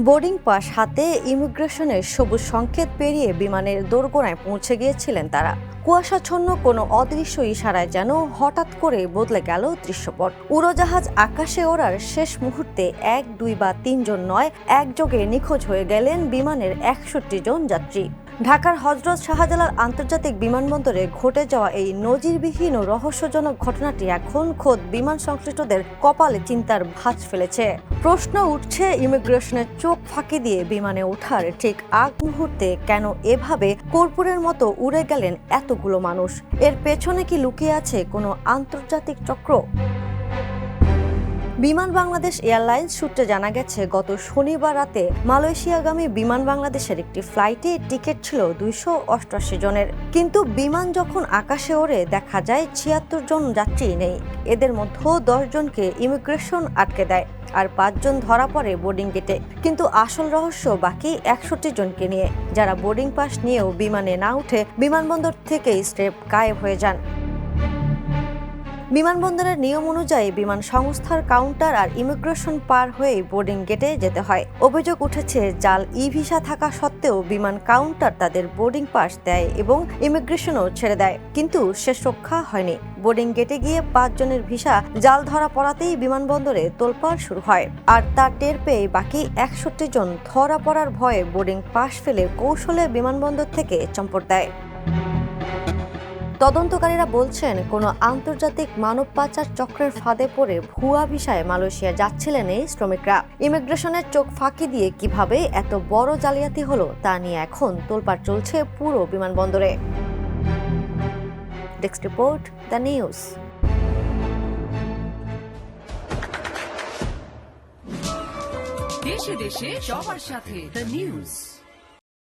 Boarding pass হাতে ইমিগ্রেশনের সবুজ সংকেত পেরিয়ে বিমানের দোরগোড়ায় পৌঁছে গিয়েছিলেন তারা। কুয়াশাচ্ছন্ন কোনো অদৃশ্য ইশারায় যেন হঠাৎ করে বদলে গেল দৃশ্যপট। উড়োজাহাজ আকাশে ওড়ার শেষ মুহূর্তে 1, 2 বা 3 জন নয়, একযোগে নিখোঁজ হয়ে গেলেন বিমানের 61 জন যাত্রী। ঢাকার হযরত শাহজালাল আন্তর্জাতিক বিমানবন্দরে ঘটে যাওয়া এই নজিরবিহীন ও রহস্যজনক ঘটনাটি এখন খোদ বিমান সংশ্লিষ্টদের কপালে চিন্তার ভাঁজ ফেলেছে। প্রশ্ন উঠছে, ইমিগ্রেশনের চোখ ফাঁকি দিয়ে বিমানে ওঠার ঠিক আগ মুহূর্তে কেন এভাবে কর্পূরের মতো উড়ে গেলেন এতগুলো মানুষ? এর পেছনে কি লুকিয়ে আছে কোনো আন্তর্জাতিক চক্র? বিমান বাংলাদেশ এয়ারলাইন্স সূত্রে জানা গেছে, গত শনিবার রাতে মালয়েশিয়াগামী বিমান বাংলাদেশের একটি ফ্লাইটে টিকিট ছিল 288 জনের। কিন্তু বিমান যখন আকাশে ওড়ে দেখা যায় 76 জন যাত্রী নেই। এদের মধ্যে 10 জনকে ইমিগ্রেশন আটকে দেয় আর 5 জন ধরা পড়ে বোর্ডিং গেটে। কিন্তু আসল রহস্য বাকি 61 জনকে নিয়ে, যারা বোর্ডিং পাস নিয়েও বিমানে না উঠে বিমানবন্দর থেকেই স্রেফ গায়েব হয়ে যান। বিমানবন্দরের নিয়ম অনুযায়ী বিমান সংস্থার কাউন্টার আর ইমিগ্রেশন পার হয়ে বোর্ডিং গেটে যেতে হয়। অভিযোগ উঠেছে, জাল ই-ভিসা থাকা সত্ত্বেও বিমান কাউন্টার তাদের বোর্ডিং পাস দেয় এবং ইমিগ্রেশনও ছেড়ে দেয়, কিন্তু শেষ রক্ষা হয়নি। বোর্ডিং গেটে গিয়ে 5 জনের ভিসা জাল ধরা পড়াতেই বিমানবন্দরে তোলপাড় শুরু হয়। আর তার টের পেয়ে বাকি 61 জন ধরা পড়ার ভয়ে বোর্ডিং পাস ফেলে কৌশলে বিমানবন্দর থেকে চম্পট দেয়। তদন্তকারীরা বলছেন, কোনো আন্তর্জাতিক মানব পাচার চক্রের ফাঁদে পড়ে ভুয়া ভিসায় মালয়েশিয়া যাচ্ছিলেন এই শ্রমিকরা। ইমিগ্রেশনের চোখ ফাঁকি দিয়ে কিভাবে এত বড় জালিয়াতি হলো তা নিয়ে এখন তোলপাড় চলছে পুরো বিমানবন্দরে। Desk report, the news. দেশে দেশে সবার সাথে দ্য নিউজ।